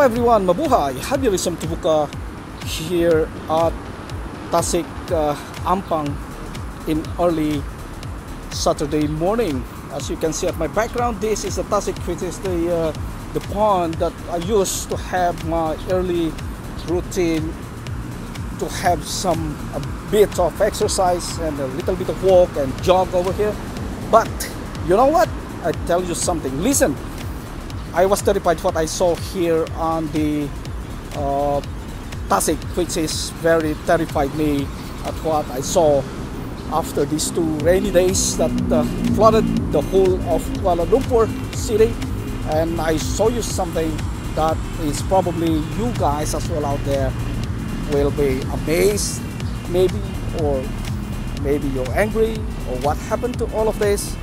Hello everyone, mabuhay! Happy Rizam Tubuka here at Tasik Ampang in early Saturday morning. As you can see at my background, this is the Tasik, which is the pond that I used to have my early routine, to have a bit of exercise and a little bit of walk and jog over here. But you know what? I tell you something. Listen, I was terrified what I saw here on the Tasik, which is very terrified me at what I saw after these 2 rainy days that flooded the whole of Kuala Lumpur city. And I show you something that is probably you guys as well out there will be amazed, maybe, or maybe you're angry, or what happened to all of this.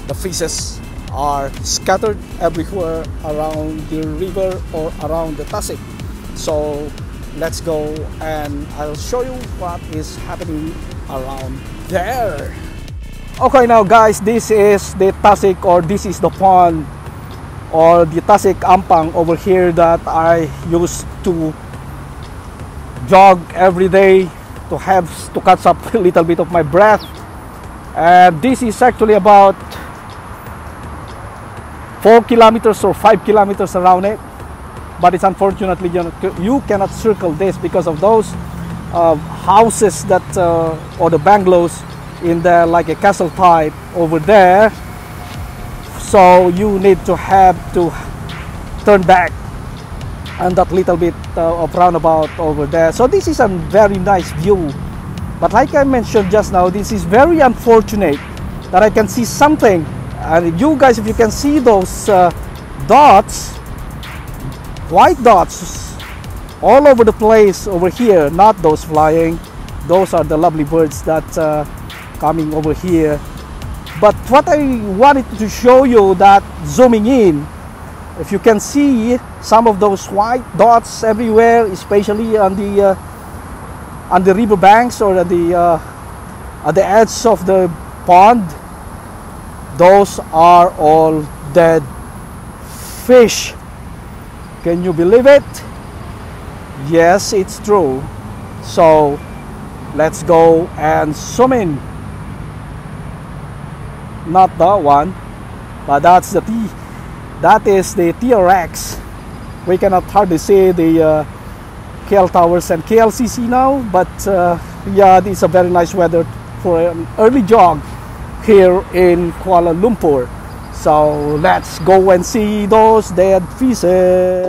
The fishes are scattered everywhere around the river or around the Tasik. So let's go and I'll show you what is happening around there. Okay, now guys, this is the Tasik, or this is the pond, or the Tasik Ampang over here that I used to jog every day to catch up a little bit of my breath. And this is actually about 4 kilometers or 5 kilometers around it, but it's unfortunately you cannot circle this because of those houses that or the bungalows in there, like a castle type over there. So you need to have to turn back and that little bit of roundabout over there. So this is a very nice view, but like I mentioned just now, this is very unfortunate that I can see something. And you guys, if you can see those dots, white dots all over the place over here, not those flying, those are the lovely birds that coming over here. But what I wanted to show you, that zooming in, if you can see some of those white dots everywhere, especially on the river banks or at the edge of the pond, those are all dead fish. Can you believe it? Yes, it's true. So let's go and zoom in. Not that one, but that is the TRX. We cannot hardly see the KL towers and KLCC now, but yeah, it's a very nice weather for an early jog here in Kuala Lumpur. So let's go and see those dead fishes.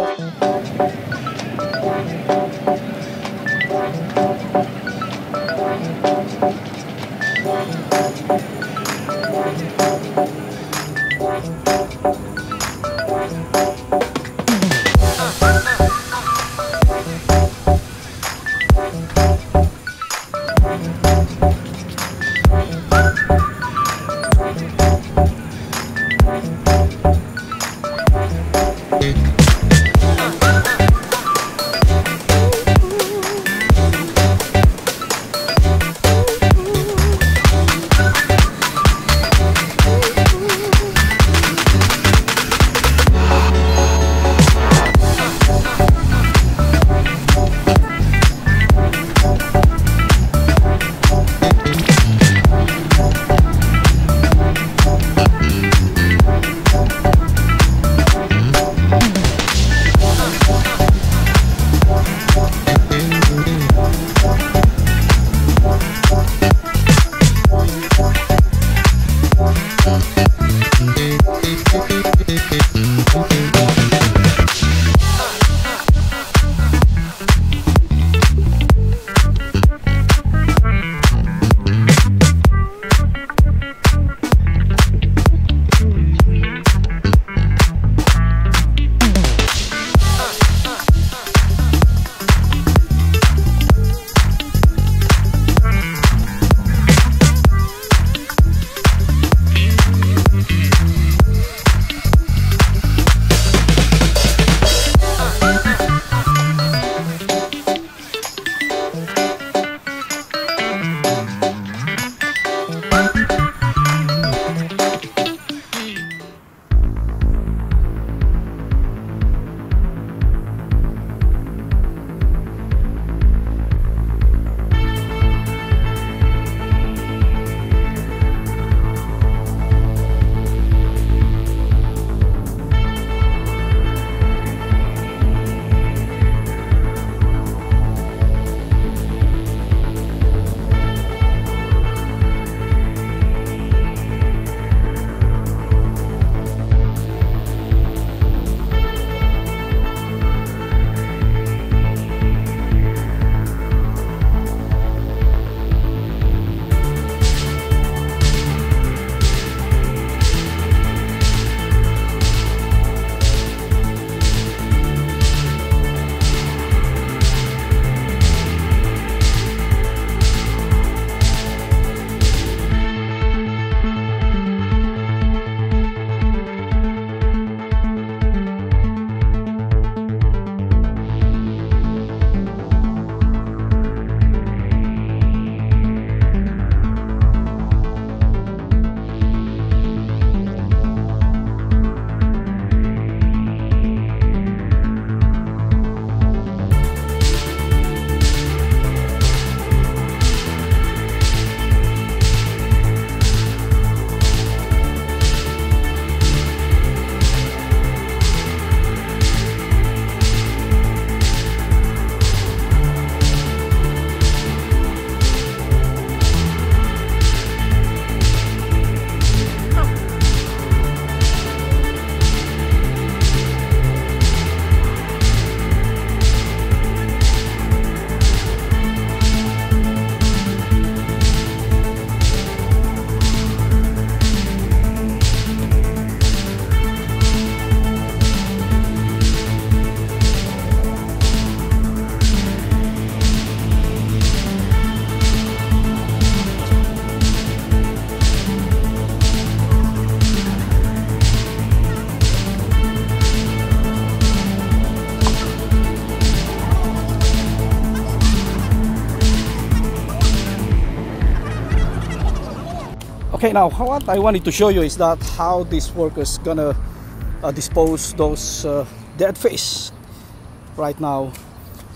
Okay, now what I wanted to show you is that how these workers gonna dispose those dead fish right now.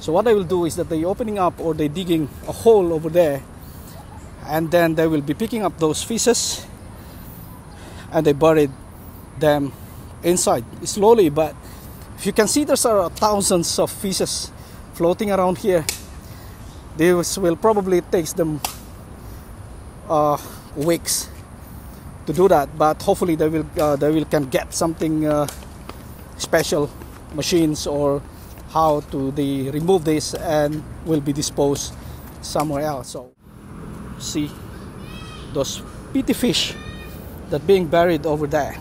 So what they will do is that they opening up or they digging a hole over there, and then they will be picking up those fishes and they buried them inside slowly. But if you can see, there's thousands of fishes floating around here. This will probably take them weeks to do that, but hopefully they will can get something special machines or how to remove this, and will be disposed somewhere else. So see those petty fish that being buried over there.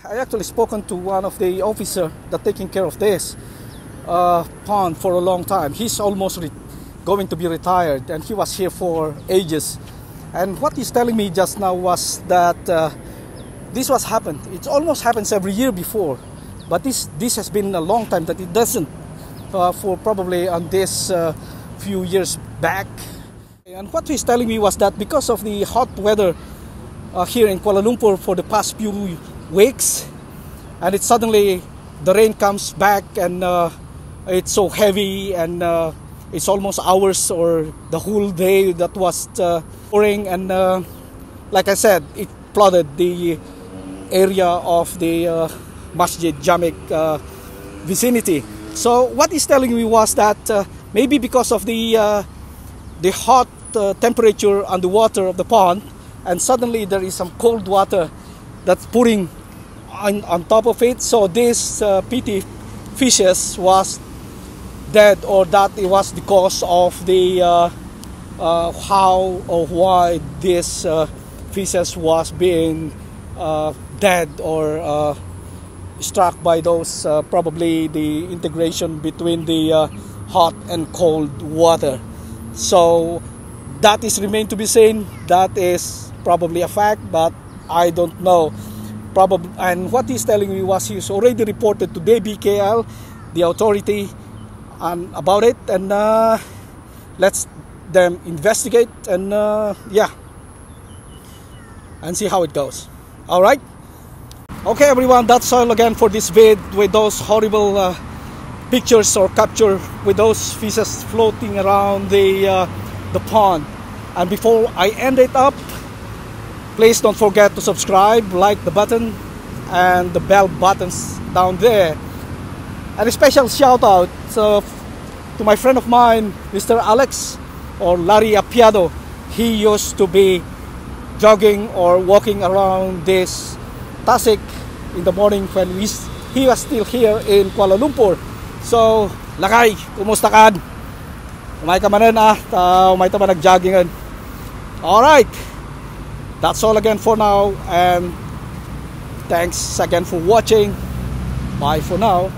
I actually spoken to one of the officer that taking care of this pond for a long time. He's almost going to be retired, and he was here for ages. And what he's telling me just now was that this was happened. It almost happens every year before, but this has been a long time that it doesn't. For probably on this few years back. And what he's telling me was that because of the hot weather here in Kuala Lumpur for the past few weeks, and it suddenly the rain comes back, and it's so heavy, and it's almost hours or the whole day that was pouring, and like I said, it flooded the area of the Masjid Jamek vicinity. So what he's telling me was that maybe because of the hot temperature on the water of the pond, and suddenly there is some cold water that's pouring on top of it, so this petty fishes was dead, or that it was the cause of the how or why this fishes was being dead or struck by those probably the integration between the hot and cold water. So that is remain to be seen. That is probably a fact, but I don't know. Probably, and what he's telling me was he's already reported to Dbkl, the authority, about it, and let's them investigate, and yeah, and see how it goes. All right. Okay, everyone, that's all again for this vid with those horrible pictures or capture with those fishes floating around the pond. And before I end it up, please don't forget to subscribe, like the button and the bell buttons down there. And a special shout out to my friend of mine, Mr. Alex or Larry Apiado. He used to be jogging or walking around this Tasik in the morning when he was still here in Kuala Lumpur. So, lakay, kumusta ka? Umay ka manan umay ta ba nag-joggingan? Alright, that's all again for now, and thanks again for watching. Bye for now.